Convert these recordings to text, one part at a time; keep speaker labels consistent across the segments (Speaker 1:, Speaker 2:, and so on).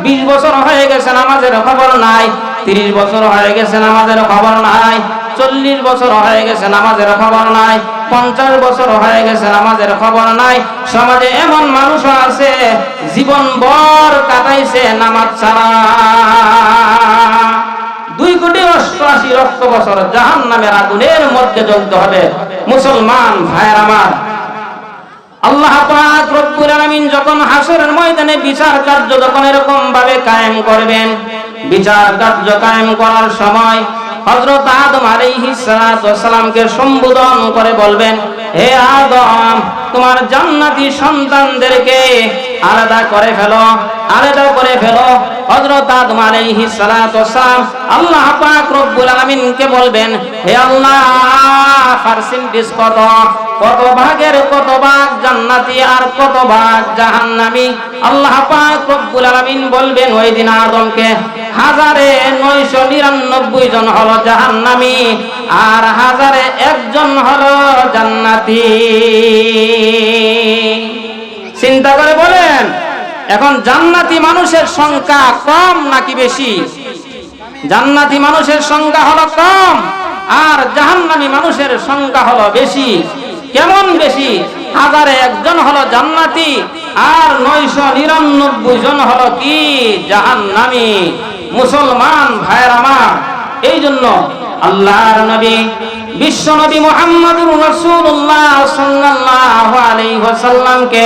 Speaker 1: 20 বছর হয়ে গেছে নামাজের খবর নাই, 30 বছর হয়ে গেছে নামাজের খবর নাই, 40 বছর হয়ে গেছে নামাজের খবর নাই, 50 বছর হয়ে গেছে নামাজের খবর নাই। সমাজে এমন মানুষ আছে জীবন ভর কাটাইছে নামাজ ছাড়া। 2,88,00,000 বছর জাহান্নামের আগুনের মধ্যে জ্বলতে হবে। মুসলমান ভাইয়ের আমার, আল্লাহ পাক রব্বুল আলামিন যখন হাসরের ময়দানে বিচার কার্য যখন এরকম ভাবে কায়েম করবেন, বিচার কার্য কায়েম করার সময় হযরত আদম আলাইহিস সালাতু ওয়াস সালামকে সম্বোধন করে বলবেন, হে আদম, তোমার জান্নাতি সন্তানদেরকে আলাদা করে ফেলো, আলাদা করে ফেলো। হযরত আদম আলাইহিস সালাতু ওয়াস সালাম আল্লাহ পাক রব্বুল আলামিনকে বলবেন, হে আল্লাহ, পার্সেন্টেজ কত, কত ভাগের কত ভাগ জান্নাতি আর কত ভাগ জাহান্নামী? আল্লাহ পাক রব্বুল আলামিন বলবেন ওই দিন আদমকে 1999 জন হলো জাহান্নামী আর 1001 জন হলো জান্নাতি। চিন্তা করে বলেন, এখন জান্নাতি মানুষের সংখ্যা কম নাকি বেশি? জান্নাতি মানুষের সংখ্যা হলো কম আর জাহান্নামী মানুষের সংখ্যা হলো বেশি। কেমন বেশি? 1001 জন হলো জান্নাতি আর 999 জন হলো কি জাহান্নামী। মুসলমান ভাইয়ের আমার, এই জন্য আল্লাহর নবী বিশ্ব নবী মুহাম্মদুর রাসূলুল্লাহ সাল্লাল্লাহু আলাইহি ওয়াসাল্লামকে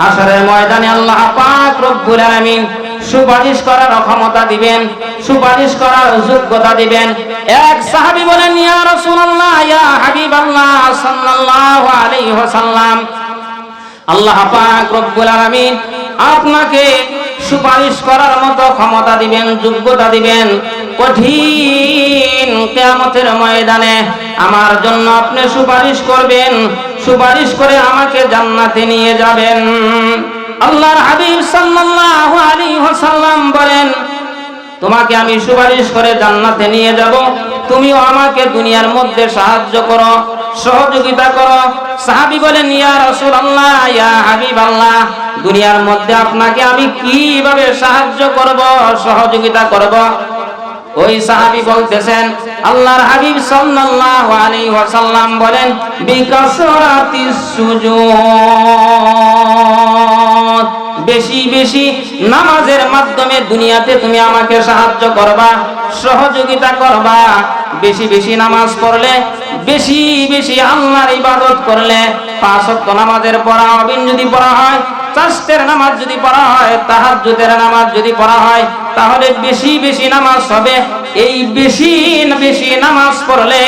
Speaker 1: হাসরের ময়দানে আল্লাহ পাক রব্বুল আলামিন সুপারিশ করার ক্ষমতা দিবেন, সুপারিশ করার যোগ্যতা দিবেন। এক সাহাবী বলেন, ইয়া রাসূলুল্লাহ, ইয়া হাবিবাল্লাহ সাল্লাল্লাহু আলাইহি ওয়াসাল্লাম, আল্লাহ পাক রব্বুল আলামিন আপনাকে সুপারিশ করার মতো ক্ষমতা দিবেন, যোগ্যতা দিবেন। কঠিন কিয়ামতের ময়দানে আমার জন্য আপনি সুপারিশ করবেন, সুপারিশ করে আমাকে জান্নাতে নিয়ে যাবেন। আল্লাহর হাবিব সাল্লাল্লাহু আলাইহি ওয়াসাল্লাম বলেন, তোমাকে আমি সুপারিশ করে জান্নাতে নিয়ে যাব, তুমিও আমাকে দুনিয়ার মধ্যে সাহায্য করো, সহযোগিতা করো। সাহাবী বলেন, ইয়া রাসূলুল্লাহ, ইয়া হাবিবাল্লাহ, দুনিয়ার মধ্যে আপনাকে আমি কিভাবে সাহায্য করব, সহযোগিতা করব? ওই সাহাবী বলতেছেন, আল্লাহর হাবিব সাল্লাল্লাহু আলাইহি ওয়াসাল্লাম বলেন, বিকাসরাতিস সুজুদ, বেশি বেশি নামাজের মাধ্যমে দুনিয়াতে তুমি আমাকে সাহায্য করবা, সহযোগিতা করবা। বেশি বেশি নামাজ পড়লে, বেশি বেশি আল্লাহর ইবাদত করলে, 5 ওয়াক্ত নামাজের পড়া যদি পড়া হয়, চাষের নামাজ যদি পড়া হয়, তাহাজ্জুদের নামাজ যদি পড়া হয়, তাহলে বেশি বেশি নামাজ হবে। এই বেশি বেশি নামাজ পড়লে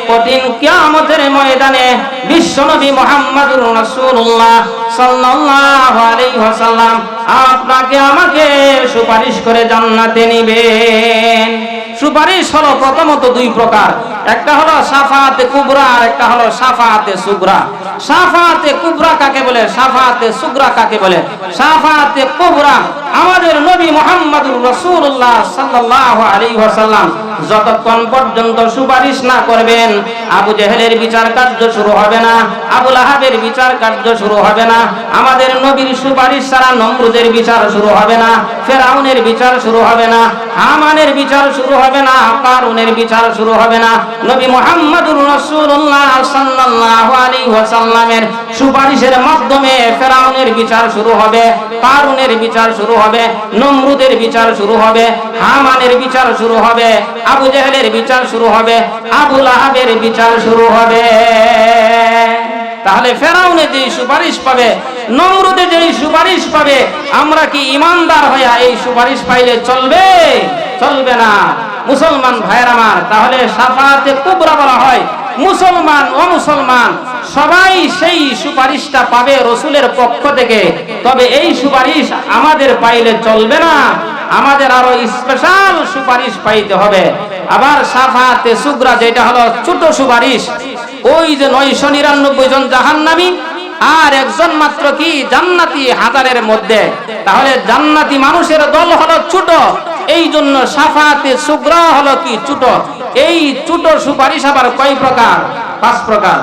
Speaker 1: কঠিন কিয়ামতের ময়দানে বিশ্বনবী মুহাম্মদুর রাসূলুল্লাহ সাল্লাল্লাহু আলাইহি ওয়াসাল্লাম আপনাকে আমাকে সুপারিশ করে জান্নাতে নেবেন। সুপারিশ হলো প্রথমত 2 প্রকার, একটা হলো শাফাআতে কুবরা আর একটা হলো শাফাআতে সুগরা। শাফাআতে কুবরা কাকে বলে, শাফাআতে সুগরা কাকে বলে? শাফাআতে কুবরা আমাদের নবী মুহাম্মদুর রাসূলুল্লাহ সাল্লাল্লাহু আলাইহি ওয়াসাল্লাম যতক্ষণ পর্যন্ত সুপারিশ না করবেন, আবু জেহেলের বিচার কার্য শুরু হবে না, আবু লাহাবের বিচার কার্য শুরু হবে না। আমাদের নবীর সুপারিশ ছাড়া নমরুদের বিচার শুরু হবে না, ফেরাউনের বিচার শুরু হবে না, হামানের বিচার শুরু হবে না, কারুনের বিচার শুরু হবে না। নবী মুহাম্মদুর রাসূলুল্লাহ সাল্লাল্লাহু আলাইহি ওয়াসাল্লামের সুপারিশের মাধ্যমে ফেরাউনের বিচার শুরু হবে, কারুনের বিচার শুরু হবে, নমরুদের বিচার শুরু হবে, হামানের বিচার শুরু হবে, আবু জেহেলের বিচার শুরু হবে, আবু লাহাবের বিচার শুরু হবে। তাহলে ফেরাউনে যে সুপারিশ পাবে, নমরুদে যে সুপারিশ পাবে, আমরা কি ইমানদার হইয়া এই সুপারিশ পাইলে চলবে? চলবে না। মুসলমান ভাইয়ের আমার, তাহলে শাফাআতে কুবরা বলা হয় মুসলমান ও মুসলমান সবাই সেই সুপারিশটা পাবে রাসূলের পক্ষ থেকে। তবে এই সুপারিশ আমাদের পাইলে চলবে না, আমাদের আরো স্পেশাল সুপারিশ পাইতে হবে। আবার শাফাআতে সুগরা যেটা হলো ছোট সুপারিশ, ওই যে 999 জন জাহান্নামী আর একজন মাত্র কি জান্নাতি 1000-এর মধ্যে, তাহলে জান্নাতি মানুষের দল হলো ছোট, এই জন্য শাফাআতে সুগরা হলো কি ছোট। এই ছোট সুপারিশ আবার কয় প্রকার? 5 প্রকার।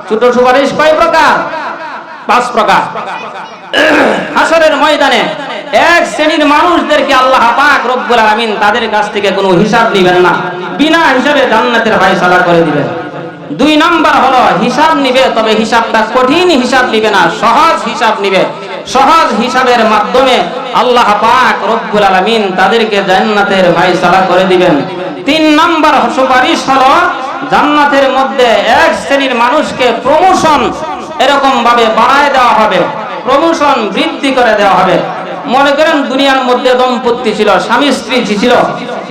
Speaker 1: ছোট সুপারিশ কয় প্রকার? 5 প্রকার। হাসরের ময়দানে এক শ্রেণীর মানুষদেরকে আল্লাহ পাক রব্বুল আলামিন তাদের কাছ থেকে কোনো হিসাব নেবেন না, বিনা হিসাবে জান্নাতের ফয়সালা করে দিবেন। 2 নাম্বার হলো হিসাব নিবে, তবে হিসাবটা কঠিন হিসাব নিবে না, সহজ হিসাব নিবে। সহজ হিসাবের মাধ্যমে আল্লাহ পাক রব্বুল আলামিন তাদেরকে জান্নাতের ফয়সালা করে দিবেন। 3 নাম্বার সুপারিশ হলো জান্নাতের মধ্যে এক শ্রেণীর মানুষকে প্রমোশন এরকম ভাবে বাড়ায় দেওয়া হবে, প্রমোশন বৃদ্ধি করে দেওয়া হবে। মনে করেন দুনিয়ার মধ্যে দম্পতি ছিল, স্বামী স্ত্রী ছিল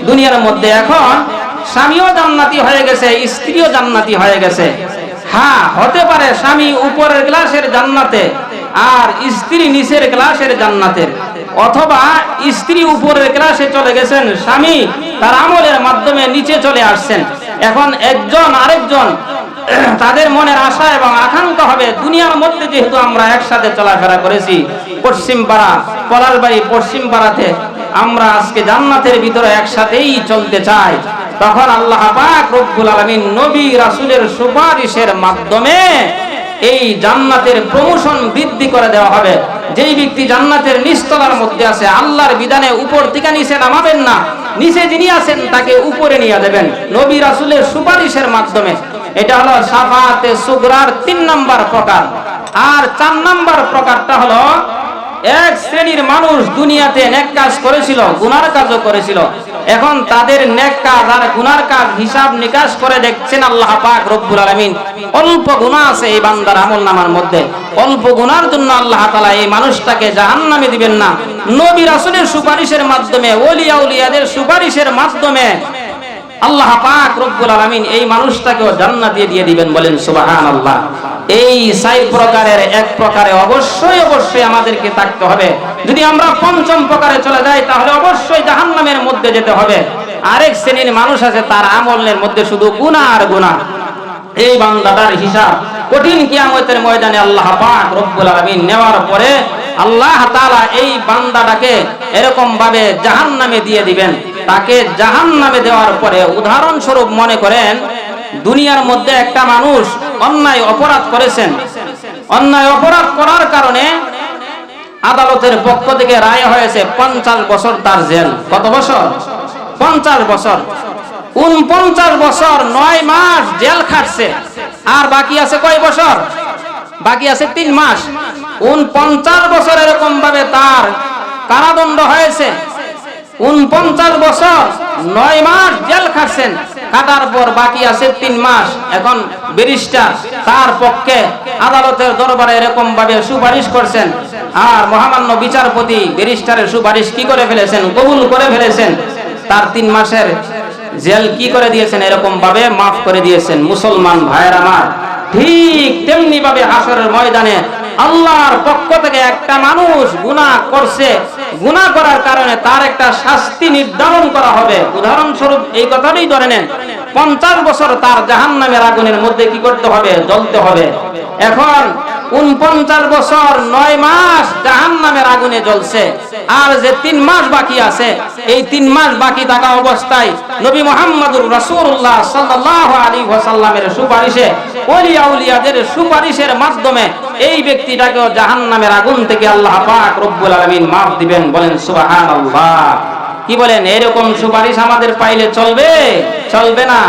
Speaker 1: দুনিয়ার মধ্যে, এখন স্বামীও জান্নাতি হয়ে গেছে, স্ত্রীও জান্নাতি হয়ে গেছে। হ্যাঁ, হতে পারে স্বামী উপরের ক্লাসের জান্নাতে আর স্ত্রী নিচের ক্লাসের জান্নাতের, অথবা স্ত্রী উপরের ক্লাসে চলে গেছেন, স্বামী তার আমলের মাধ্যমে নিচে চলে আসছেন। এখন একজন আরেকজন তাদের মনের আশা এবং আকাঙ্ক্ষা হবে, দুনিয়ার মধ্যে যেহেতু আমরা একসাথে চলাফেরা করেছি, পশ্চিম পাড়া পলাশবাড়ি পশ্চিম পাড়াতে, আমরা আজকে জান্নাতের ভিতরে একসাথেই চলতে চাই। তখন আল্লাহ পাক রব্বুল আলামিন নবী রাসূলের সুপারিশের মাধ্যমে এই জান্নাতের প্রমোশন বৃদ্ধি করে দেওয়া হবে। যেই ব্যক্তি জান্নাতের নিচতলার মধ্যে আছে, আল্লাহর বিধানে উপর থেকে নিচে নামাবেন না, নিচে যিনি আছেন তাকে উপরে নিয়ে দেবেন নবী রাসূলের সুপারিশের মাধ্যমে। এটা হলো শাফাআতে সুগরার 3 নাম্বার প্রকার। আর 4 নাম্বার প্রকারটা হলো এক শ্রেণীর মানুষ দুনিয়াতে নেক কাজ করেছিল, গুনার কাজও করেছিল, এখন তাদের নেক কাজ আর গুনার কাজ হিসাব নিকাশ করে দেখছেন আল্লাহ পাক রব্বুল আলামিন অল্প গুনাহ আছে এই বান্দার আমলনামার মধ্যে, অল্প গুনার জন্য আল্লাহ তাআলা এই মানুষটাকে জাহান্নামে দিবেন না, নবী রাসূলের সুপারিশের মাধ্যমে, ওলিয়া উলিয়াদের সুপারিশের মাধ্যমে আল্লাহ পাক রব্বুল আলামিন এই মানুষটাকেও জান্নাতে দিয়ে দিবেন। বলেন সুবহানাল্লাহ। এই 4 প্রকারের এক প্রকারে অবশ্যই আমাদেরকে থাকতে হবে। যদি আমরা 5ম প্রকারে চলে যাই তাহলে অবশ্যই জাহান্নামের মধ্যে যেতে হবে। আরেক শ্রেণীর মানুষ আছে, তার আমলের মধ্যে শুধু গুনাহ আর গুনাহ। এই বান্দাটার হিসাব কঠিন কিয়ামতের ময়দানে আল্লাহ পাক রব্বুল আলামিন নেওয়ার পরে আল্লাহ তাআলা এই বান্দাটাকে এরকম ভাবে জাহান্নামে দিয়ে দিবেন। তাকে জাহান্নামে দেওয়ার পরে, উদাহরণস্বরূপ মনে করেন দুনিয়ার মধ্যে একটা মানুষ অন্যায় অপরাধ করেছেন, অন্যায় অপরাধ করার কারণে আদালতের পক্ষ থেকে রায় হয়েছে 50 বছর তার জেল। কত বছর? 50 বছর। 49 বছর 9 মাস জেল খাটছে, আর বাকি আছে কয় বছর? বাকি আছে 3 মাস। 49 বছর এরকম ভাবে তার কারাদণ্ড হয়েছে। 49 বছর 9 মাস জেল খাটছেন, কাটার পর বাকি আছে 3 মাস। এখন ব্যারিস্টার তার পক্ষে আদালতের দরবারে এরকম ভাবে সুপারিশ করছেন, আর মহামান্য বিচারপতি ব্যারিস্টারের সুপারিশ কি করে ফেলেছেন? কবুল করে ফেলেছেন। তার 3 মাসের জেল কি করে দিয়েছেন? এরকম ভাবে মাফ করে দিয়েছেন। মুসলমান ভাইয়ের আমার, ঠিক তেমনি ভাবে হাসরের ময়দানে আল্লাহর পক্ষ থেকে একটা মানুষ গুনাহ করছে, গুনাহ করার কারণে তার একটা শাস্তি নির্ধারণ করা হবে। উদাহরণস্বরূপ এই কথাটাই ধরে নেন, 50 বছর তার জাহান্নামের আগুনের মধ্যে কি করতে হবে? জ্বলতে হবে। এখন 49 বছর 9 মাস জাহান্নামের আগুনে জ্বলছে, আর যে 3 মাস বাকি আছে, এই 3 মাস বাকি থাকা অবস্থায় নবী মুহাম্মদুর রাসূলুল্লাহ সাল্লাল্লাহু আলাইহি ওয়াসাল্লামের সুপারিশে, ওলিয়া উলিয়াদের সুপারিশের মাধ্যমে এই ব্যক্তিটাকেও জাহান্নামের আগুন থেকে আল্লাহ পাক রব্বুল আলামিন মাফ দিবেন। বলেন সুবহানাল্লাহ। কি বলেন? এরকম সুপারিশ আমাদের পাইলে চলবে? চলবে না।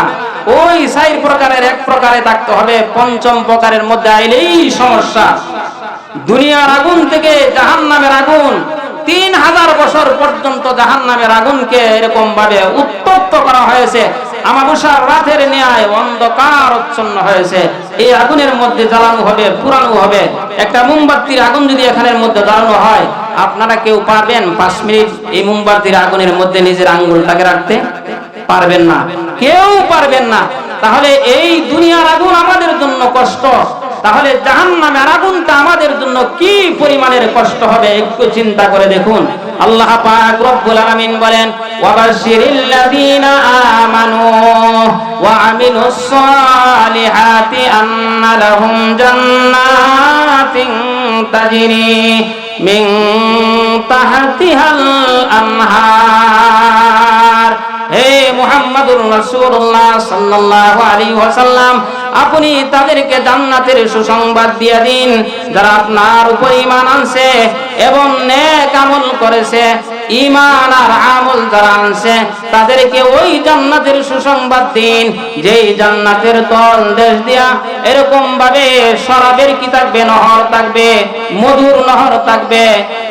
Speaker 1: ওই 4 প্রকারের এক প্রকারে থাকতে হবে, 5ম প্রকারের মধ্যে আইলেই সমস্যা। দুনিয়ার আগুন থেকে জাহান্নামের আগুন, 3000 বছর পর্যন্ত জাহান্নামের আগুনকে এরকম ভাবে উত্তপ্ত করা হয়েছে, আমাবস্যার রাতের ন্যায় অন্ধকারচ্ছন্ন হয়েছে। এই আগুনের মধ্যে জ্বালানো হবে, পুরানো হবে। একটা মোমবাতির আগুন যদি এখানের মধ্যে জ্বালানো হয়, আপনারা কেউ পারবেন 5 মিনিট এই মোমবাতির আগুনের মধ্যে নিজের আঙ্গুলটাকে রাখতে? পারবেন না, কেউ পারবেন না। তাহলে এই দুনিয়ার আগুন আমাদের জন্য কষ্ট, তাহলে জাহান্নামের আগুনটা আমাদের জন্য কি পরিমাণের কষ্ট হবে একটু চিন্তা করে দেখুন। আল্লাহ পাক রব্বুল আলামিন বলেন, ওয়াবাশশিরিল লাযীনা আমানু ওয়া আমিলুস সালিহাতি আন্না লাহুম জান্নাতিন তাজরি মিন তাহতিহাল আনহার। হে মুহাম্মদুর রাসূলুল্লাহ সাল্লাল্লাহু আলাইহি ওয়াসাল্লাম, আপনি তাদেরকে জান্নাতের সুসংবাদ দিয়ে দিন যারা আপনার উপর ঈমান আনছে, এবং নেক আমল করেছে, ঈমান আর আমল যারা আনছে তাদেরকে ওই জান্নাতের সুসংবাদ দিন, যেই জান্নাতের তল দেশ দিয়া এরকম ভাবে শরাবের কি থাকবে, নহর থাকবে, মধুর নহর থাকবে,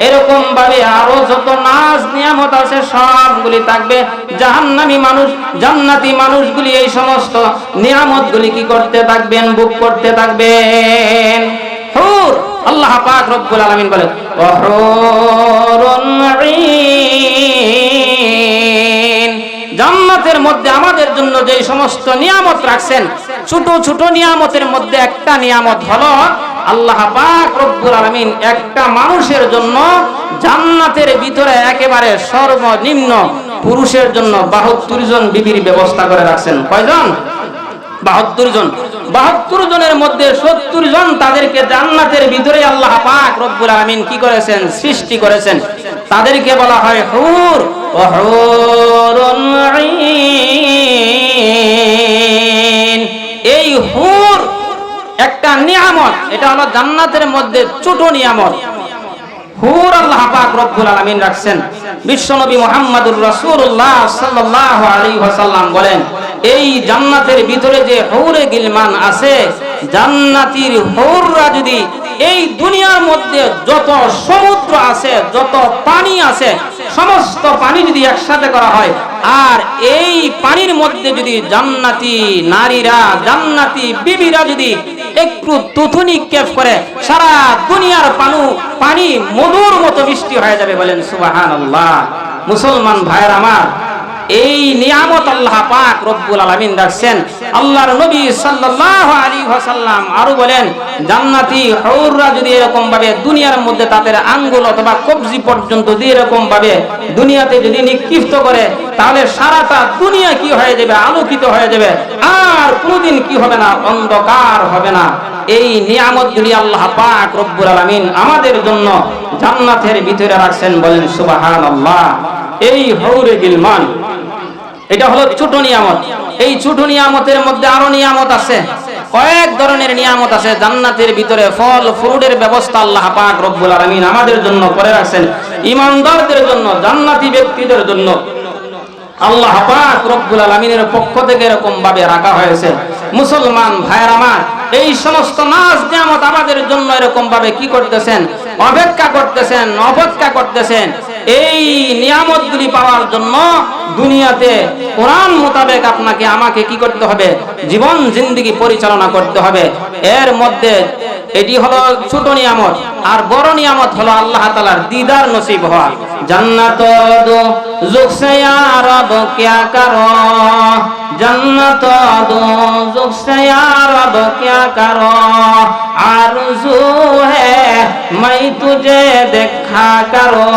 Speaker 1: এরকম ভাবে আরো যত নাজ নিয়ামত আছে সবগুলি থাকবে। জাহান্নামী মানুষ জান্নাতি মানুষগুলি এই সমস্ত নিয়ামতগুলি কি করতে থাকবেন, ভোগ করতে থাকবেন। হুর, আল্লাহ পাক রব্বুল আলামিন বলেন জান্নাতের মধ্যে আমাদের জন্য যে সমস্ত নিয়ামত রাখছেন, ছোট ছোট নিয়ামতের মধ্যে একটা নিয়ামত হলো আল্লাহ পাক রব্বুল আলামিন একটা মানুষের জন্য জান্নাতের ভিতরে একেবারে সর্বনিম্ন পুরুষের জন্য 72 জন বিবির ব্যবস্থা করে রাখছেন। কয়জন? 72 জন। 72 জনের মধ্যে 70 জন তাদেরকে জান্নাতের ভিতরে আল্লাহ পাক রব্বুল আলামিন কি করেছেন, সৃষ্টি করেছেন। তাদেরকে বলা হয় হুর ওয়া হুরুন ঈন। এই হুর একটা নিয়ামত, এটা হলো জান্নাতের মধ্যে ছোট নিয়ামত। হুর আল্লাহ পাক রব্বুল আলামিন রাখছেন। বিশ্বনবী মুহাম্মদুর রাসূলুল্লাহ সাল্লাল্লাহু আলাইহি ওয়াসাল্লাম বলেন, এই জান্নাতের ভিতরে যে হুরে গিলমান আছে, জান্নাতীর হুররা যদি এই দুনিয়ার মধ্যে যত সমুদ্র আছে, যত পানি আছে, সমস্ত পানি যদি একসাথে করা হয়, আর এই পানির মধ্যে যদি জান্নাতি নারীরা, জান্নাতি বিবিরা যদি একটু তুথুনি কেফ করে, সারা দুনিয়ার পানি মধুর মতো মিষ্টি হয়ে যাবে। বলেন সুবহানাল্লাহ। মুসলমান ভাইয়ের আমার, এই নিয়ামত আল্লাহ পাক রব্বুল আলামিন রাখছেন। আল্লাহর নবী সাল্লাল্লাহু আলাইহি ওয়াসাল্লাম আরো বলেন, জান্নাতি হুররা যদি এরকম ভাবে দুনিয়ার মধ্যে তাদের আঙ্গুল অথবা কবজি পর্যন্ত দিয়ে এরকম ভাবে দুনিয়াতে যদি নিক্ষিপ্ত করে, তাহলে সারাটা দুনিয়া কি হয়ে যাবে, আলোকিত হয়ে যাবে, আর কোনোদিন কি হবে না, অন্ধকার হবে না। এই নিয়ামতগুলি আল্লাহ পাক রব্বুল আলামিন আমাদের জন্য জান্নাতের ভিতরে রাখছেন। বলেন সুবহানাল্লাহ। এই হুরে গিলমান, এটা হলো ছোট নিয়ামত। এই ছোট নিয়ামতের মধ্যে আরো নিয়ামত আছে, কয়েক ধরনের নিয়ামত আছে জান্নাতের ভিতরে। ফল ফ্রুটের ব্যবস্থা আল্লাহ পাক রব্বুল আলামিন আমাদের জন্য করে রাখছেন, ঈমানদারদের জন্য, জান্নাতি ব্যক্তিদের জন্য আল্লাহ পাক রব্বুল আলামিনের পক্ষ থেকে এরকম ভাবে রাখা হয়েছে। মুসলমান ভাইয়ের আমার, এই সমস্ত নাজ নিয়ামত আমাদের জন্য এরকম ভাবে কি করতেছেন, অপেক্ষা করতেছেন। এই নিয়ামতগুলি পাওয়ার জন্য দুনিয়াতে কোরআন মোতাবেক আপনাকে আমাকে কি করতে হবে, জীবন জিন্দেগি পরিচালনা করতে হবে। এর মধ্যে এটি হলো ছোট নিয়ামত, আর বড় নিয়ামত হলো আল্লাহ তাআলার দিদার নসিব হওয়া। জান্নাত দো যুগসে ইয়া রব কিয়া করো, জান্নাত দো যুগসে ইয়া রব কিয়া করো, আরজু है मैं तुझे देखा करो,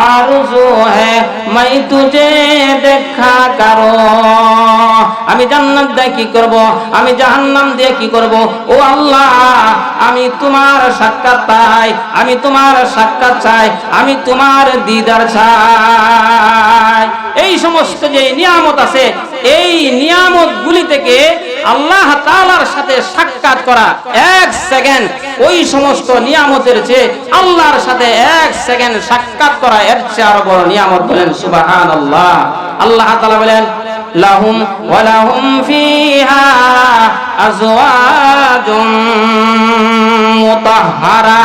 Speaker 1: आरज़ू है मैं तुझे देखा करो। আমি জান্নাত দিয়ে কি করব, আমি জাহান্নাম দিয়ে কি করব, ও আল্লাহ আমি তোমার সাক্ষাৎ চাই, আমি তোমার সাক্ষাৎ চাই, আমি তোমার দিদার চাই। এই সমস্ত যে নিয়ামত আছে, এই নিয়ামতগুলি থেকে আল্লাহ তাআলার সাথে সাক্ষাৎ করা, এক সেকেন্ড ওই সমস্ত নিয়ামতের চেয়ে আল্লাহর সাথে এক সেকেন্ড সাক্ষাৎ করা এর চেয়ে আরো বড় নিয়ামত। বলেন সুবহানাল্লাহ। আল্লাহ তাআলা বলেন লাহুম ওয়া লাহুম ফিহা আজওয়াজুম মুতাহহারা।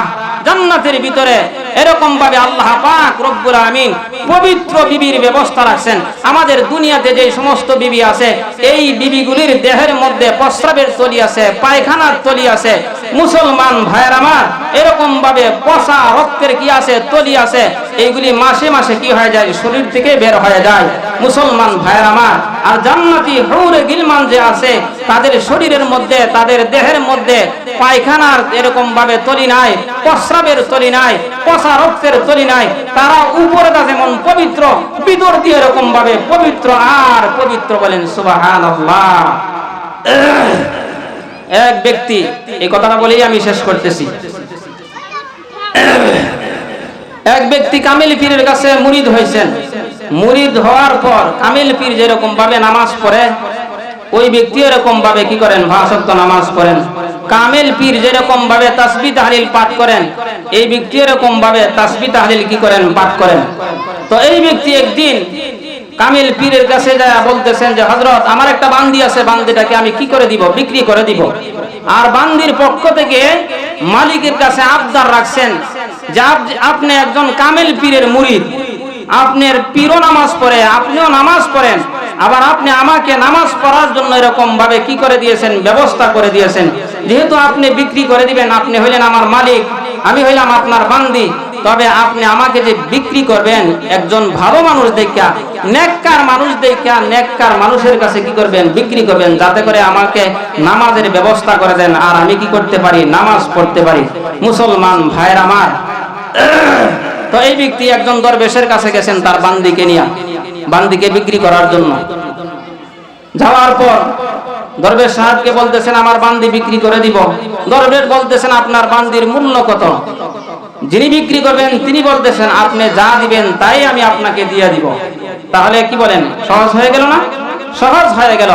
Speaker 1: জান্নাতের ভিতরে এরকম ভাবে আল্লাহ পাক রব্বুল আলামিন পবিত্র বিবির ব্যবস্থা রাখছেন। আমাদের দুনিয়াতে যে সমস্ত বিবি আছে, এই বিবিগুলির দেহের মধ্যে প্রস্রাবের তলি আছে, পায়খানার তলি আছে। মুসলমান ভাইয়ের আমার, এরকম ভাবে পচা রক্তের কি আছে, তলি আছে। এইগুলি মাসে মাসে কি হয়ে যায়, শরীর থেকে বের হয়ে যায়। মুসলমান ভাইয়ের আমার, আর জান্নাতি হুরে গিলমান যে আছে, তাদের শরীরের মধ্যে, তাদের দেহের মধ্যে পায়খানার এরকম ভাবে তলি নাই, প্রস্রাবের তলি নাই, পচা রক্তের তলি নাই। তারা উপরেটা যেমন পবিত্র, ভিতর দিয়ে এরকম ভাবে পবিত্র আর পবিত্র। বলেন সুবহানাল্লাহ। এক ব্যক্তি, এই কথাটা বলেই আমি শেষ করতেছি, এক ব্যক্তি কামিল পীরের কাছে মুরিদ হয়েছেন। মুরিদ হওয়ার পর কামিল পীর যেরকম ভাবে নামাজ পড়ে, ওই ব্যক্তি এরকম ভাবে কি করেন 5 ওয়াক্ত নামাজ পড়েন। কামেল পীর যেরকম ভাবে তাসবিহ তাহলিল পাঠ করেন, এই ব্যক্তি এরকম ভাবে তাসবিহ তাহলিল কি করেন পাঠ করেন। তো এই ব্যক্তি একদিন কামিল পীরের কাছে যায় বলতেছেন যে হযরত, আমার একটা বান্দি আছে, বান্দিটাকে আমি কি করে দিব, বিক্রি করে দিব। আর বান্দির পক্ষ থেকে মালিকের কাছে আবদার রাখছেন যে আপনি একজন কামিল পীরের মুরিদ, আপনার পীরও নামাজ পড়ে, আপনিও নামাজ পড়েন, আবার আপনি আমাকে নামাজ পড়ার জন্য এরকম ভাবে কি করে দিয়েছেন, ব্যবস্থা করে দিয়েছেন। যেহেতু আপনি বিক্রি করে দিবেন, আপনি হইলেন আমার মালিক, আমি হইলাম আপনার বান্দি, তবে আপনি আমাকে যে বিক্রি করবেন একজন ভালো মানুষ দেখা, নেককার মানুষ দেখা, নেককার মানুষের কাছে কি করবেন, বিক্রি করবেন, যাতে করে আমাকে নামাজের ব্যবস্থা করে দেন আর আমি কি করতে পারি, নামাজ পড়তে পারি। মুসলমান ভাইয়ের আমার, তো এই ব্যক্তি একজন দরবেশের কাছে গেছেন তার বান্দিকে নিয়ে, বান্দিকে বিক্রি করার জন্য। যাওয়ার পর দরবেশ সাহেবকে বলতেছেন আমার বান্দি বিক্রি করে দিব। দরবেশ বলতেছেন আপনার বান্দির মূল্য কত? যিনি বিক্রি করবেন তিনি বলতেছেন আপনি যা দিবেন তাই আমি আপনাকে দিয়ে দিব। তাহলে কি বলেন, সহজ হয়ে গেল না? সহজ হয়ে গেল।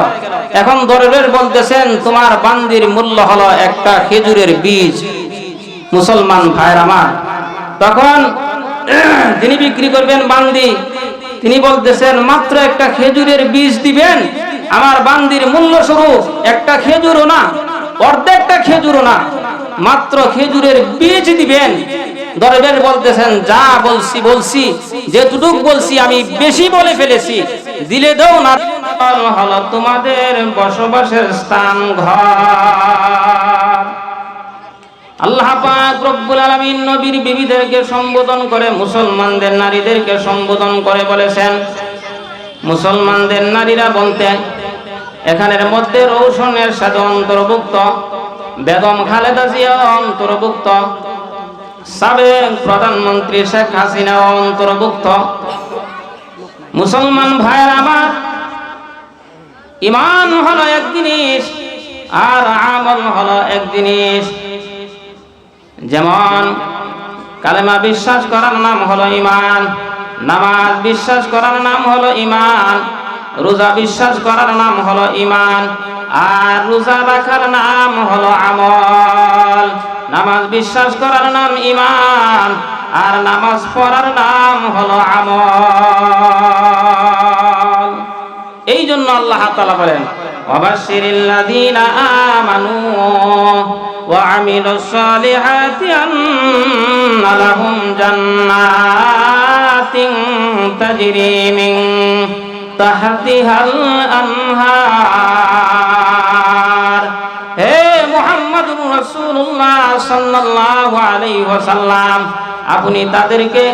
Speaker 1: এখন দরবেশ বলতেছেন তোমার বান্দির মূল্য হলো একটা খেজুরের বীজ। মুসলমান ভাইয়ের আমার, তখন যিনি বিক্রি করবেন বান্দি, তিনি বলতেছেন মাত্র একটা খেজুরের বীজ দিবেন? আমার বান্দির মূল্য স্বরূপ একটা খেজুরও না, অর্ধেকটা খেজুরও না, মাত্র খেজুরের বীজ দিবেন? দরবেশ বলতেছেন যা বলছি বলছি, যেটুক বলছি আমি বেশি বলে ফেলেছি, দিলে দাও না। হলো তোমাদের বসবাসের স্থান ঘর। আল্লাহ পাক রব্বুল আলামিন নবীর বিবিদেরকে সম্বোধন করে, মুসলমানদের নারীদেরকে সম্বোধন করে বলেছেন, মুসলমানদের নারীরা বলতে এখানের মধ্যে রৌশনের সাথে অন্তর্ভুক্ত, বেগম খালেদা জিয়া অন্তর্ভুক্ত, সাবেক প্রধানমন্ত্রী শেখ হাসিনা অন্তর্ভুক্ত। মুসলমান ভাইয়ের আমার, ঈমান হলো এক জিনিস আর আমল হলো এক জিনিস। যেমন কালেমা বিশ্বাস করার নাম হলো ঈমান, নামাজ বিশ্বাস করার নাম হলো ঈমান, রোজা বিশ্বাস করার নাম হলো ঈমান, আর রোজা রাখার নাম হলো আমল। নামাজ বিশ্বাস করার নাম ঈমান আর নামাজ পড়ার নাম হলো আমল। এই জন্য আল্লাহ তাআলা বলেন ওয়াবাশশিরিল্লাযীনা আমানু ওয়া আমিলুস সালিহাতি আন্না লাহুম জান্নাতিন তাজরি মিন তাহতিহাল আনহার। হে মুহাম্মদুর রাসূলুল্লাহ সাল্লাল্লাহু আলাইহি ওয়াসাল্লাম, আপনি তাদেরকে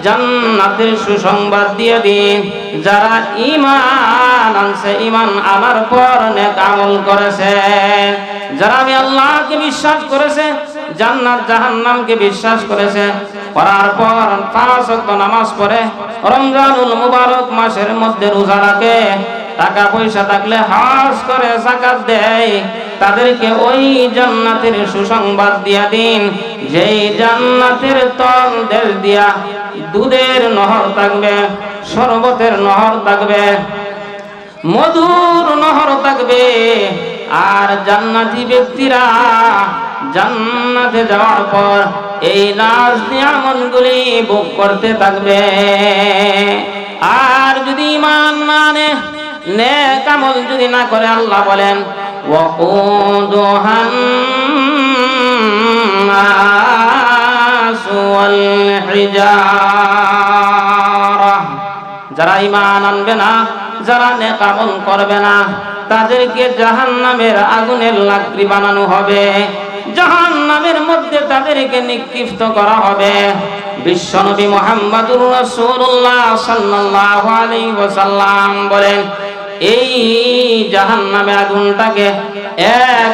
Speaker 1: জান্নাতের সুসংবাদ দিয়ে দিন যারা ঈমান আনছে, ঈমান আনার পর নেক আমল করেছে, যারা আমি আল্লাহকে বিশ্বাস করেছে, জান্নাত জাহান্নামকে বিশ্বাস করেছে, করার পর 5 ওয়াক্ত নামাজ পড়ে, রমজানুল মুবারক মাসের মধ্যে রোজা রাখে, টাকা পয়সা থাকলে হজ করে, যাকাত দেয়, তাদেরকে ওই জান্নাতের সুসংবাদ দিয়া দিন, যেই জান্নাতের তল দেশ দিয়া দুধের নহর থাকবে, শরবতের নহর থাকবে, মধুর নহর থাকবে। আর জান্নাতি ব্যক্তিরা জান্নাতে যাওয়ার পর এই নাজ নিয়ামতগুলি ভোগ করতে থাকবে। আর যদি ঈমান না আনে, নেক আমল যদি না করে, আল্লাহ বলেন ওয়াকুদুহান নাসু ওয়াল হিজারা, যারা ঈমান আনবে না, যারা নেক আমল করবে না, তাদেরকে জাহান্নামের আগুনের লাকড়ি বানানো হবে, জাহান্নামের মধ্যে তাদেরকে নিক্ষিপ্ত করা হবে। বিশ্বনবী মুহাম্মদুর রাসূলুল্লাহ সাল্লাল্লাহু আলাইহি ওয়াসাল্লাম বলেন, এই জাহান্নামের আগুনটাকে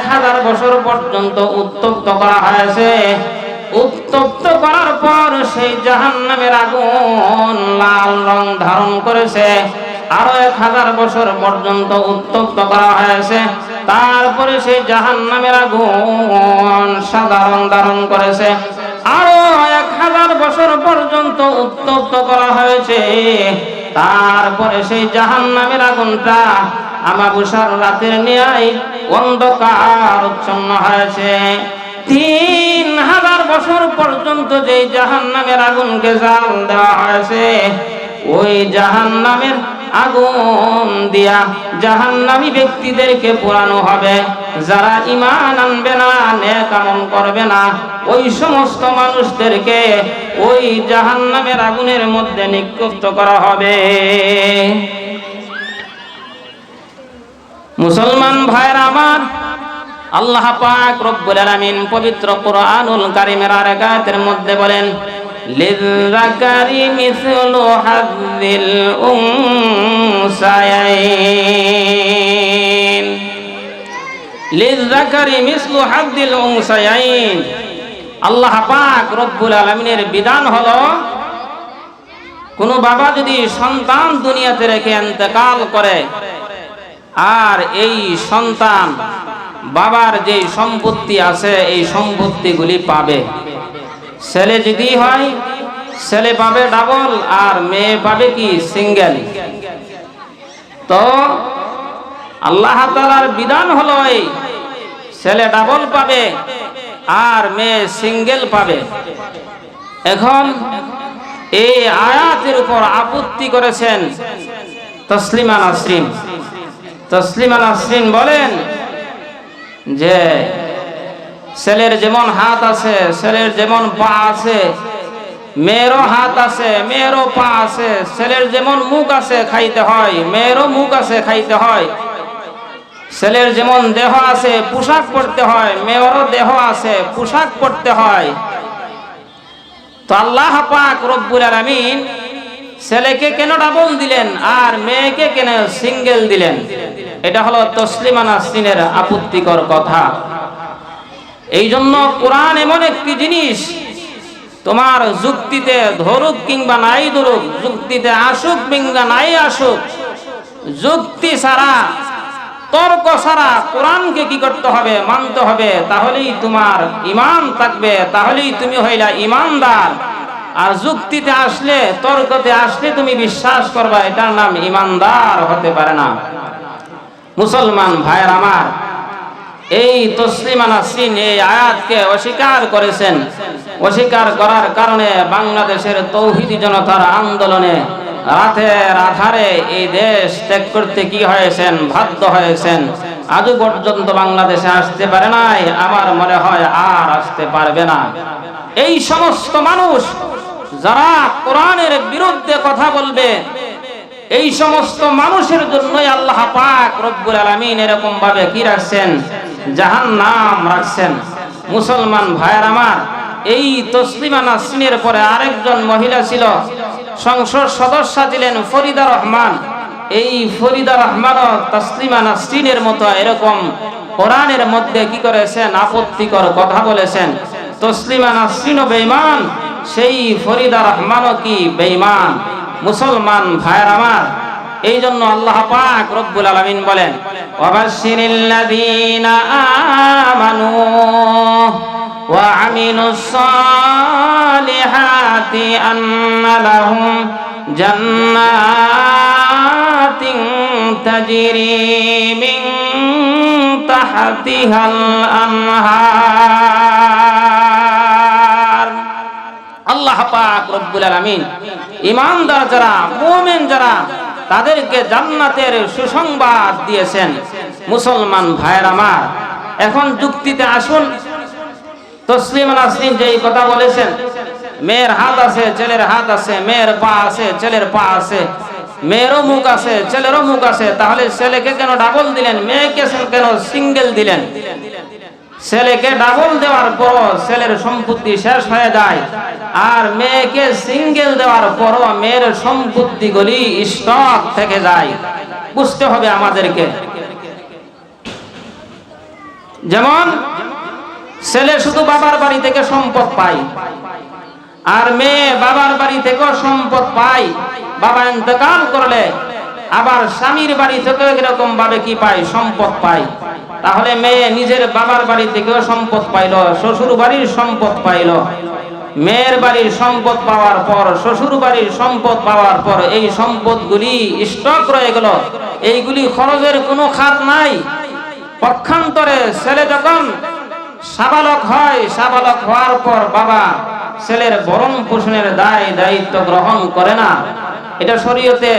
Speaker 1: 1000 বছর পর্যন্ত উত্তপ্ত করা হয়েছে। উত্তপ্ত করার পর সেই জাহান্নামের আগুন লাল রং ধারণ করেছে। আরো 1000 বছর পর্যন্ত উত্তপ্ত করা হয়েছে। তারপরে সেই জাহান্নামের আগুন সাদা রং ধারণ করেছে। আরো 1000 বছর পর্যন্ত উত্তপ্ত করা হয়েছে। তারপরে সেই জাহান্নামের আগুনটা আমাবস্যার রাতের ন্যায় অন্ধকার উচ্ছন্ন হয়েছে। 3000 বছর পর্যন্ত যে জাহান্নামের আগুনকে জ্বাল দেওয়া হয়েছে, ওই জাহান্নামের আগুন দিয়া জাহান্নামী ব্যক্তিদেরকে পোড়ানো হবে। যারা ঈমান আনবে না, নেক আমল করবে না, ওই সমস্ত মানুষদেরকে ওই জাহান্নামের আগুনের মধ্যে নিক্ষিপ্ত করা হবে। মুসলমান ভাইরা আমার, আল্লাহ পাক রব্বুল আলামিন পবিত্র কুরআনুল কারীমের আরেক আয়াতের মধ্যে বলেন, লিযযাকারি মিসলু হাযযিল উনসায়াইন। লিযযাকারি মিসলু হাযযিল উনসায়াইন। আল্লাহ পাক রব্বুল আলামিনের বিধান হলো, কোন বাবা যদি সন্তান দুনিয়াতে রেখে ইন্তেকাল করে, আর এই সন্তান বাবার যে সম্পত্তি আছে এই সম্পত্তিগুলি পাবে। ছেলে যদি হয় ছেলে পাবে ডাবল, আর মেয়ে পাবে কি সিঙ্গেল। তো আল্লাহ তাআলার বিধান হলো এই ছেলে ডাবল পাবে আর মেয়ে সিঙ্গেল পাবে। এখন এই আয়াতের উপর আপত্তি করেছেন তসলিমা নাসরিন। তসলিমা নাসরিন বলেন যে ছেলের যেমন হাত আছে, ছেলের যেমন পা আছে, মেয়েরও হাত আছে, মেয়েরও পা আছে। ছেলের যেমন মুখ আছে খাইতে হয়, মেয়েরও মুখ আছে খাইতে হয়। ছেলের যেমন দেহ আছে পোশাক পরতে হয়, মেয়েরও দেহ আছে পোশাক পরতে হয়। তো আল্লাহ পাক রব্বুল আলামিন ছেলেকে কেন ডাবল দিলেন আর মেয়েকে কেন সিঙ্গেল দিলেন? এটা হলো তসলিমা নাসরিনের আপত্তিকর কথা। এই জন্য কোরআন এমন একটি জিনিস, তোমার যুক্তিতে ধরুক কিংবা নাই ধরুক, যুক্তিতে আসুক কিংবা নাই আসুক, যুক্তি ছাড়া তর্ক ছাড়া কোরআনকে কি করতে হবে? মানতে হবে। তাহলেই তোমার ঈমান থাকবে, তাহলেই তুমি হইলা ঈমানদার। আর যুক্তিতে আসলে, তর্কতে আসলে তুমি বিশ্বাস করবা, এটার নাম ঈমানদার হতে পারে না। মুসলমান ভাইয়ের আমার, এই তসলিমা নাসরিন এই আয়াতকে অস্বীকার করেছেন। অস্বীকার করার কারণে বাংলাদেশের তৌহিদি জনতার আন্দোলনে রাতের আধারে এই দেশ ত্যাগ করতে কি হয়েছেন? বাধ্য হয়েছেন। আজও পর্যন্ত বাংলাদেশে আসতে পারে নাই, আমার মনে হয় আর আসতে পারবে না। এই সমস্ত মানুষ যারা কোরআনের বিরুদ্ধে কথা বলবে, এই সমস্ত মানুষের জন্যই আল্লাহ পাক রব্বুল আলামিন এরকম ভাবে কি রাখছেন? জাহান্নাম রাখছেন। মুসলমান ভাইয়ের আমার, এই তসলিমা নাসরিনের পরে আরেকজন মহিলা ছিল, সংসদ সদস্য ছিলেন ফরিদা রহমান। এই ফরিদা রহমান তসলিমা নাসরিনের মতো এরকম কোরআনের মধ্যে কি করেছেন? আপত্তিকর কথা বলেছেন। তসলিমা নাসরিনও বেঈমান, সেই ফরিদা রহমানও কি বেঈমান। মুসলমান ভাইয়ের আমার, এই জন্য আল্লাহ পাক রব্বুল আলামিন বলেন, ওয়াবাশশিরিল্লাযীনা আমানু ওয়া আমিলুস সালিহাতি আন্না লাহুম জান্নাতিন তাজরি মিন তাহতিহাল আনহার। আল্লাহ পাক রব্বুল আলামিন ঈমানদার যারা, মুমিন যারা, তাদেরকে জান্নাতের সুসংবাদ দিয়েছেন। মুসলমান ভাইয়ের আমার, এখন যুক্তিতে আসুন। তসলিমা নাসরিন যেই কথা বলেছেন, মেয়ের হাত আছে, ছেলের হাত আছে, মেয়ের পা আছে, ছেলের পা আছে, মেয়েরও মুখ আছে, ছেলেরও মুখ আছে, তাহলে ছেলেকে কেন ডাবল দিলেন? মেয়েকে কেন সিঙ্গেল দিলেন? ছেলেকে ডাবল দেওয়ার পর ছেলের সম্পত্তি শেষ হয়ে যায়, আর মেয়েকে সিঙ্গেল দেওয়ার পর মেয়ের সম্পত্তিগুলি স্টক থেকে যায়। বুঝতে হবে আমাদেরকে। যেমন ছেলে শুধু বাবার বাড়ি থেকে সম্পদ পায়, আর মেয়ে বাবার বাড়ি থেকেও সম্পদ পায়। বাবা ইন্তেকাল করলে আবার স্বামীর বাড়ি থেকে এরকম ভাবে কি পায়? সম্পদ পায়। তাহলে মেয়ে নিজের বাবার বাড়ি থেকেও সম্পদ পাইল, শ্বশুর বাড়ির সম্পদ পাইল। মেয়ের বাড়ির সম্পদ পাওয়ার পর, শ্বশুর বাড়ির সম্পদ পাওয়ার পর এই সম্পদগুলি স্টক রয়ে গেল। এইগুলি খরচের কোনো খাত নাই। পক্ষান্তরে ছেলে যখন সাবালক হয়, সাবালক হওয়ার পর বাবা ছেলের ভরণ পোষণের দায়িত্ব গ্রহণ করে না। এটা শরীয়তে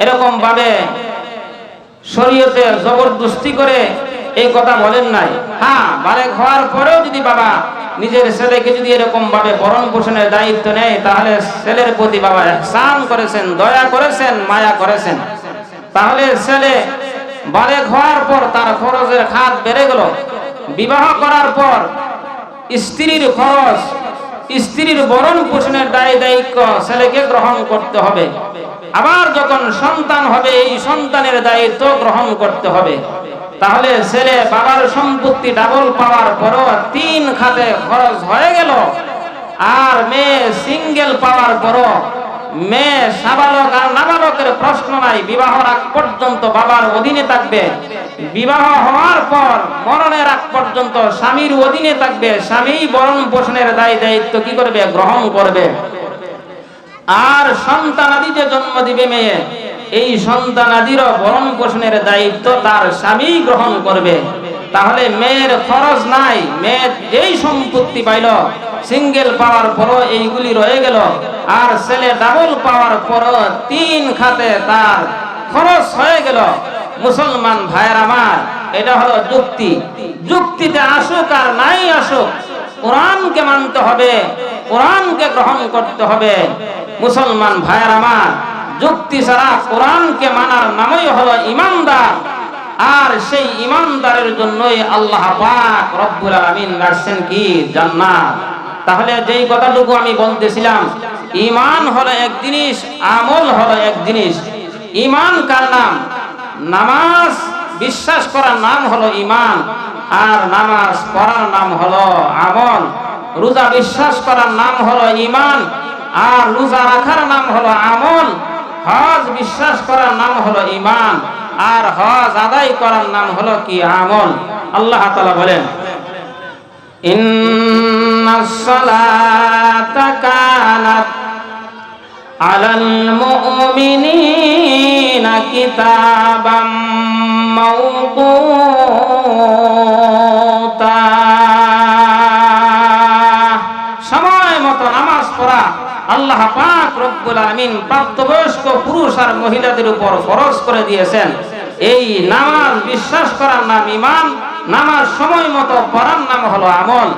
Speaker 1: এরকম ভাবে শরীয়তে জবরদস্তি করে এই কথা বলেন নাই। হ্যাঁ, বালেগ হওয়ার পরেও যদি বাবা নিজের ছেলেকে যদি এরকম ভাবে ভরণ পোষণের দায়িত্ব নেয়, তাহলে ছেলের প্রতি বাবা ইহসান করেছেন, দয়া করেছেন, মায়া করেছেন। তাহলে ছেলে বালেগ হওয়ার পর তার খরচের খাত বেড়ে গেল। বিবাহ করার পর স্ত্রীর খরচ, স্ত্রীর ভরণ পোষণের দায়িত্ব ছেলেকে গ্রহণ করতে হবে। আবার যখন সন্তান হবে, এই সন্তানের দায়িত্ব গ্রহণ করতে হবে। তাহলে ছেলে বাবার সম্পত্তি ডাবল পাওয়ার পরও 3 খাতে খরচ হয়ে গেল। আর মেয়ে সিঙ্গেল পাওয়ার পরও মেয়ে সাবালক আর নাবালকের প্রশ্ন নাই, বিবাহর আগ পর্যন্ত বাবার অধীনে থাকবে। বিবাহ হওয়ার পর মরণের আগ পর্যন্ত স্বামীর অধীনে থাকবে। স্বামী ভরণ পোষণের দায়িত্ব কি করবে? গ্রহণ করবে। আর সন্তানাদি যে জন্ম দিবে মেয়ে, এই সন্তানাদিরও ভরণ পোষণের দায়িত্ব তার স্বামী গ্রহণ করবে। তাহলে মেয়ের খরচ নাই। মেয়ে যেই সম্পত্তি পাইল সিঙ্গেল পাওয়ার পরও এইগুলি রয়ে গেল। আর ছেলে ডাবল পাওয়ার পরও 3 খাতে তার খরচ হয়ে গেল। মুসলমান ভাইয়ের আমার, এটা হলো যুক্তি। যুক্তিতে আসুক আর নাই আসুক, কোরআনকে মানতে হবে, কোরআনকে গ্রহণ করতে হবে। মুসলমান ভাইয়ের আমার, যুক্তি ছাড়া কোরআনকে মানার নামই হলো ইমানদার। আর সেই ইমানদারের জন্যই আল্লাহ পাক রব্বুল আলামিন রাখছেন কি? জান্নাত। তাহলে যেই কথাটুকু আমি বলতেছিলাম, ঈমান হলো এক জিনিস, আমল হলো এক জিনিস। ঈমান কার নাম? নামাজ বিশ্বাস করার নাম হলো ঈমান, আর নামাজ পড়ার নাম হলো আমল। রোজা বিশ্বাস করার নাম হলো ঈমান, আর রোজা রাখার নাম হলো আমল। হজ বিশ্বাস করার নাম হলো ঈমান, আর হজ আদায় করার নাম হলো কি? আমল। আল্লাহ তাআলা বলেন, ইন্নাস সালাতা কানাত আলাল মুমিনিনা কিতাবাম মাওকুতা। সময় মতো নামাজ পড়া আল্লাহ পাক রব্বুল আলামিন প্রাপ্তবয়স্ক পুরুষ আর মহিলাদের উপর ফরজ করে দিয়েছেন। এই নামাজ বিশ্বাস করার নাম ঈমান, নামাজ সময় মতো পড়ার নাম হলো আমল।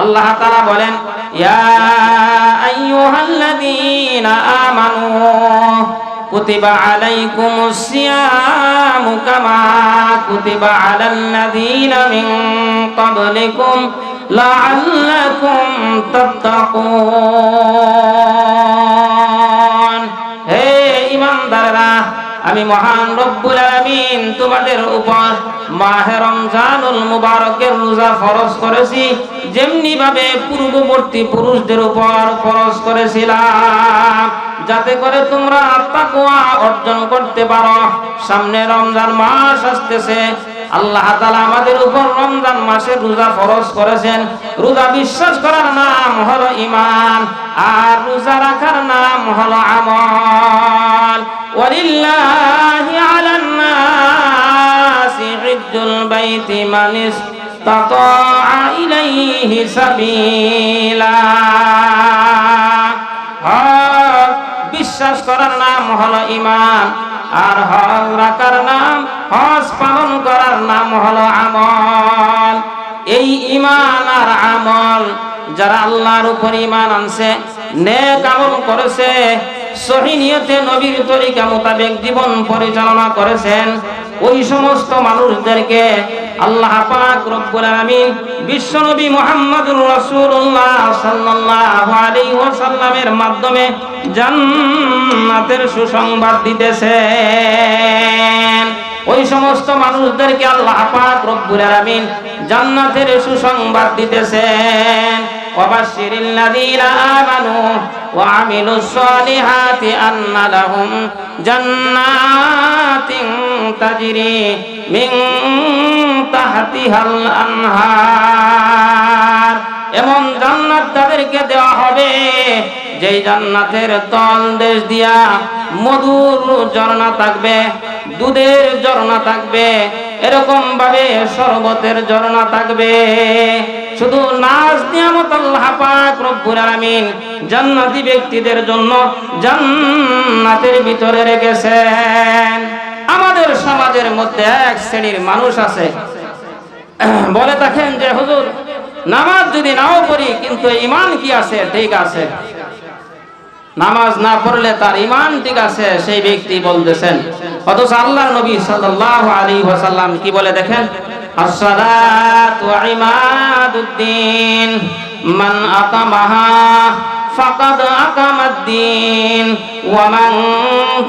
Speaker 1: আল্লাহ তাআলা বলেন, ইয়া আইয়ুহাল্লাযীনা আমানু কুতিবা আলাইকুমুস সিয়ামু কামা কুতিবা আলাল্লাযীনা মিন ক্বাবলিকুম লাআল্লাকুম তাত্তাকুন। হে ঈমানদাররা, আমি মহান রব্বুল আলামিন তোমাদের উপর মাহে রমজানুল মুবারকের রোজা ফরজ করেছি, যেমনি ভাবে পূর্ববর্তী পুরুষদের উপর ফরজ করেছিলাম, যাতে করে তোমরা তাকওয়া অর্জন করতে পারো। সামনে রমজান মাস আসতেছে। আল্লাহ তাআলা আমাদের উপর রমজান মাসে রোজা ফরজ করেছেন। রোজা বিশ্বাস করার নাম হলো ঈমান, আর রোজা রাখার নাম হলো আমল। ওয়ালিল্লাহি আলান নাসি হিজ্জুল বাইতি মান ইসতাতাআ ইলাইহি সাবিলা। বিশ্বাস করার নাম হলো ঈমান, আর হজ রাখার নাম, হজ পালন করার নাম হলো আমল। এই ঈমান আর আমল যারা আল্লাহর উপর ঈমান আনছে, নেক আমল করেছে, সহিহ নিয়তে নবীর তরিকা মোতাবেক জীবন পরিচালনা করেছেন, ওই সমস্ত মানুষদেরকে আল্লাহ পাক রব্বুল আলামিন বিশ্বনবী মুহাম্মদুর রাসূলুল্লাহ সাল্লাল্লাহু আলাইহি ওয়াসাল্লামের মাধ্যমে জান্নাতের সুসংবাদ দিতেছেন। ওই সমস্ত মানুষদেরকে আল্লাহ পাক রব্বুল আলামিন জান্নাতের সুসংবাদ দিতেছেন। ওয়াবাশশিরিল লাযীনা আমানু ওয়া আমিলুস সালিহাতি আন্না লাহুম জান্নাতিন তাজরি মিন তাহতিহাল আনহার। এমন জান্নাত তাদেরকে দেওয়া হবে যেই জান্নাতের তল দেশ দিয়া মধুর ঝর্ণা থাকবে, দুধের ঝর্ণা থাকবে, এরকম ভাবে শরবতের ঝর্ণা থাকবে। শুধু নাজ নিয়ামত আল্লাহ পাক রব্বুল আলামিন জান্নাতি ব্যক্তিদের জন্য জান্নাতের ভিতরে রেখেছেন। আমাদের সমাজের মধ্যে এক শ্রেণীর মানুষ আছে, বলে থাকেন যে হুজুর নামাজ যদি নাও পড়ি কিন্তু ঈমান কি আছে? ঠিক আছে, নামাজ না পড়লে তার ঈমান ঠিক আছে, সেই ব্যক্তি বলতেছেন। অথচ আল্লাহর নবী সাল্লাল্লাহু আলাইহি ওয়াসাল্লাম কি বলে দেখেন, আসসালাতু ইমাদুদ্দিন মান আকামাহা ফাকাদ আকামাদ্দিন ওয়া মান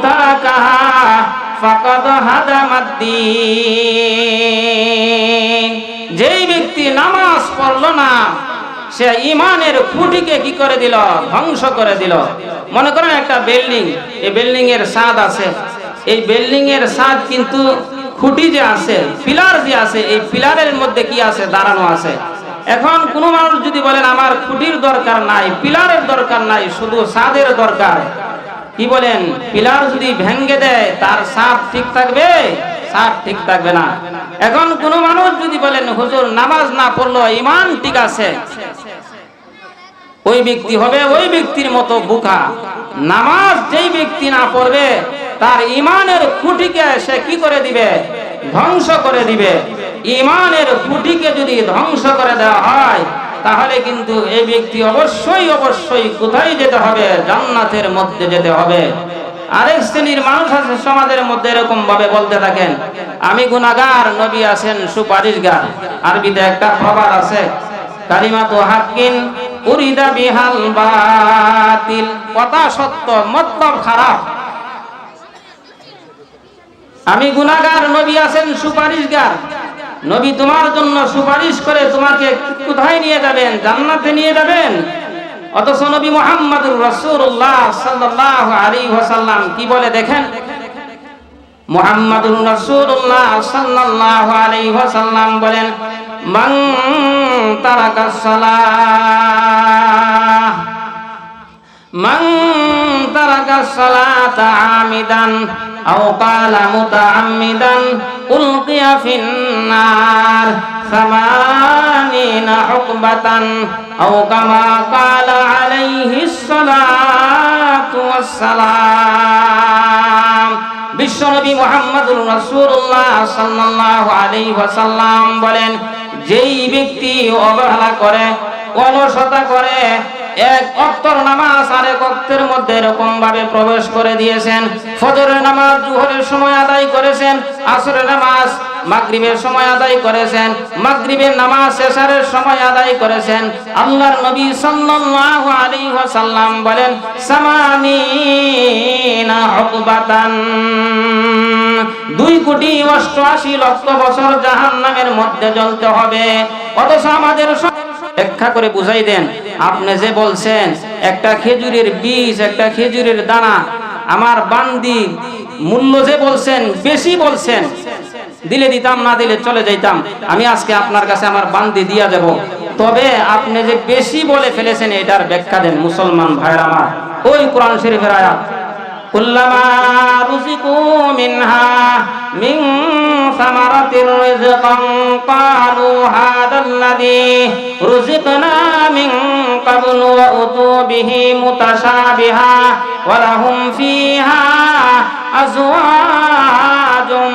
Speaker 1: তারাকাহা ফাকাদ হাদামাদ্দিন। যেই ব্যক্তি নামাজ পড়লো না সে ঈমানের খুঁটিকে কি করে দিল? ধ্বংস করে দিল। মনে করেন একটা বিল্ডিং, এই বিল্ডিং এর ছাদ আছে, এই বিল্ডিং এর ছাদ কিন্তু খুঁটি যে আছে, পিলার যে আছে, এই পিলারের মধ্যে কি আছে? দাঁড়ানো আছে। এখন কোন মানুষ যদি বলেন আমার খুঁটির দরকার নাই, পিলারের দরকার নাই, শুধু ছাদের দরকার, কি বলেন? পিলার যদি ভেঙে দেয় তার ছাদ ঠিক থাকবে? ছাদ ঠিক থাকবে না। এখন কোন মানুষ যদি বলেন হুজুর নামাজ না পড়লো ঈমান ঠিক আছে, ওই ব্যক্তি হবে ওই ব্যক্তির মতো বোকা। নামাজ যেই ব্যক্তি না পড়বে তার ঈমানের খুঁটিকে সে কি করে দিবে? ধ্বংস করে দিবে। ঈমানের খুঁটিকে যদি ধ্বংস করে দেওয়া হয় তাহলে কিন্তু এই ব্যক্তি অবশ্যই অবশ্যই কোথায় যেতে হবে? জান্নাতের মধ্যে যেতে হবে। আরেক শ্রেণীর মানুষ আছে সমাজের মধ্যে, এরকম ভাবে বলতে থাকেন আমি গুনাহগার, নবী আছেন সুপারিশগার। আরবিতে একটা প্রবাদ আছে, কালিমাতু হাক্কিন উরিদা বিহাল বাতিল। কথা সত্য, মতলব খারাপ। আমি গুনাহগার, নবী আছেন সুপারিশগার। নবী তোমার জন্য সুপারিশ করে তোমাকে কোথায় নিয়ে যাবেন? জান্নাতে নিয়ে যাবেন। অথচ নবী মুহাম্মদুর রাসূলুল্লাহ সাল্লাল্লাহু আলাইহি ওয়াসাল্লাম কি বলে দেখেন, মুহাম্মদুর রাসূলুল্লাহ সাল্লাল্লাহু আলাইহি ওয়াসাল্লাম বলেন মান তারাকাস সালাহ মান তারাকাস সালাতা আমিদান আও ক্বালা মুতাআম্মিদান উলকিয়া ফিন্নার সামানিনা হুকবাতান আও কামা ক্বালা আলাইহিস সালাতু ওয়াস সালাম। বিশ্বনবী মুহাম্মদুর রাসূলুল্লাহ সাল্লাল্লাহু আলাইহি ওয়াসাল্লাম বলেন, যেই ব্যক্তি অবহেলা করে, অলসতা করে, এক ওয়াক্তের নামাজ আরেক ওয়াক্তের মধ্যে এরকম ভাবে প্রবেশ করে দিয়েছেন, ফজরের নামাজ জোহরের সময় আদায় করেছেন, আসরের নামাজ মাগরিবের সময় আদায় করেছেন, মাগরিবের নামাজ এশারের সময় আদায় করেছেন। আল্লাহর নবী সাল্লাল্লাহু আলাইহি ওয়াসাল্লাম বলেন সামানিনা হুকবাতান, 2,88,00,000 বছর জাহান্নামের মধ্যে জ্বলতে হবে। অথচ আমাদের ব্যাখ্যা করে বুঝাই দেন, আপনি যে বলছেন একটা খেজুরের বীজ, একটা খেজুরের দানা আমার বান্দি মূল্য যে বলছেন বেশি বলছেন, দিলে দিতাম, না দিলে চলে যাইতাম, আমি আজকে আপনার কাছে আমার বান্দি দিয়া যাব। তবে আপনি যে বেশি বলে ফেলেছেন এটার ব্যাখ্যা দেন মুসলমান ভাইরা আমার। ওই কোরআন শরীফের আয়াত, কুল্লামা রুজিকু মিনহা মিন সামারাতির রিজকান ক্বালু হাদাল্লাযী রুজিকনা মিন ক্বাবলু ওয়া উতু বিহি মুতাশাবিহা ওয়া লাহুম ফীহা আজওয়াজুম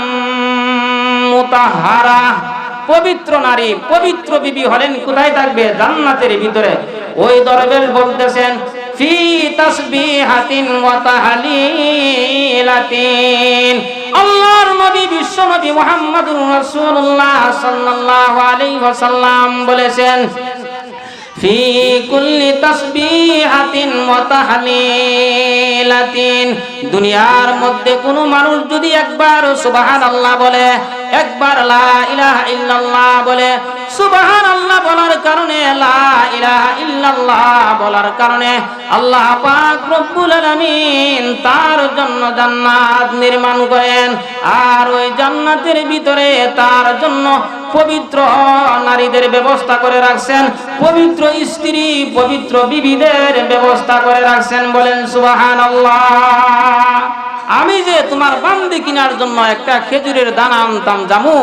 Speaker 1: মুতাহহারা। পবিত্র নারী, পবিত্র বিবি হলেন কোথায় থাকবে? জান্নাতের ভিতরে। ওই দরবেশ বলতেছেন ফি তাসবিহাতিন ওয়া তাহলিলাতিন। আল্লাহর নবী বিশ্ব নবী মুহাম্মদুর রাসূলুল্লাহ সাল্লাল্লাহু আলাইহি ওয়াসাল্লাম বলেছেন ফি কুল্লি তাসবিহাতিন ওয়া তাহলিলাতিন। দুনিয়ার মধ্যে কোনো মানুষ যদি একবার সুবহানাল্লাহ বলে, একবার লা ইলাহা ইল্লাল্লাহ বলে, সুবহানাল্লাহ বলার কারণে, লা ইলাহা ইল্লাল্লাহ বলার কারণে আল্লাহ পাক রব্বুল আলামিন তার জন্য জান্নাত নির্মাণ করেন। আর ওই জান্নাতের ভিতরে তার জন্য পবিত্র নারীদের ব্যবস্থা করে রাখছেন, পবিত্র স্ত্রী পবিত্র বিবিদের ব্যবস্থা করে রাখছেন। বলেন সুবহানাল্লাহ। আমি যে তোমার বান্দি কেনার জন্য একটা খেজুরের দানা আনতাম জামু,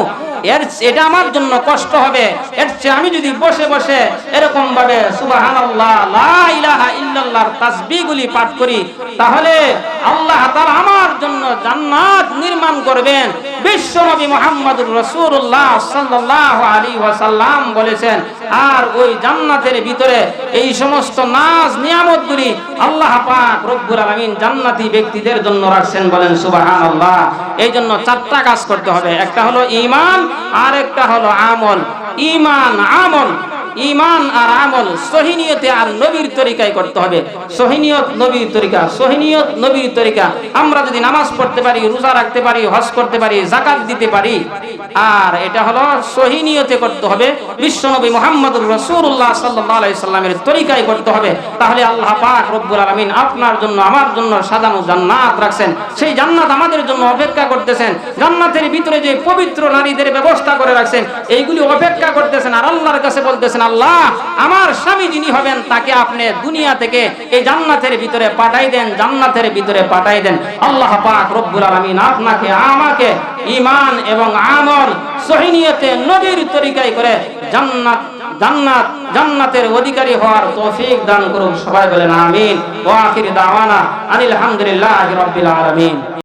Speaker 1: এটা আমার জন্য কষ্ট হবে, এর চেয়ে আমি যদি বসে বসে এরকম ভাবে সুবহানাল্লাহ লা ইলাহা ইল্লাল্লাহর তাসবিহগুলি পাঠ করি, তাহলে আল্লাহ তাআলা আমার জন্য জান্নাত নির্মাণ করবেন। বিশ্বনবী মুহাম্মদুর রাসূলুল্লাহ সাল্লাল্লাহু আলাইহি ওয়াসাল্লাম বলেছেন, আর ওই জান্নাতের ভিতরে এই সমস্ত নাজ নিয়ামতগুলি আল্লাহ পাক রব্বুল আলামিন জান্নাতি ব্যক্তিদের জন্য রাখছেন। বলেন সুবহানাল্লাহ। এই জন্য চারটা কাজ করতে হবে, একটা হলো ঈমান, আর একটা হলো আমল। ঈমান আমল, ঈমান আর আমল সহিনিয়তে আর নবীর তরিকায় করতে হবে। সহিনিয়ত নবীর তরিকা, সহিনিয়ত নবীর তরিকা। আমরা যদি নামাজ পড়তে পারি, রোজা রাখতে পারি, হজ করতে পারি, যাকাত দিতে পারি, আর এটা হলো সহিনিয়তে করতে হবে, বিশ্বনবী মুহাম্মদুর রাসূলুল্লাহ সাল্লাল্লাহু আলাইহি সাল্লামের তরিকায় করতে হবে। তাহলে আল্লাহ পাক রব্বুল আলামিন আপনার জন্য আমার জন্য সাজানো জান্নাত রাখছেন। সেই জান্নাত আমাদের জন্য অপেক্ষা করতেছেন। জান্নাতের ভিতরে যে পবিত্র নারীদের ব্যবস্থা করে রাখছেন, এইগুলি অপেক্ষা করতেছেন। আর আল্লাহর কাছে বলতেছেন, আল্লাহ আমার স্বামী যিনি হবেন তাকে আপনি দুনিয়া থেকে এই জান্নাতের ভিতরে পাঠাই দেন, জান্নাতের ভিতরে পাঠাই দেন। আল্লাহ পাক রব্বুল আলামিন আপনাকে আমাকে ঈমান এবং আমল সহিনিয়তে নবীর তরিকায় করে জান্নাতের অধিকারী হওয়ার তৌফিক দান করুন। সবাই বলেন আমিন। ওয়া আখির দাওয়ানা আনিল হামদুলিল্লাহি রাব্বিল আলামিন।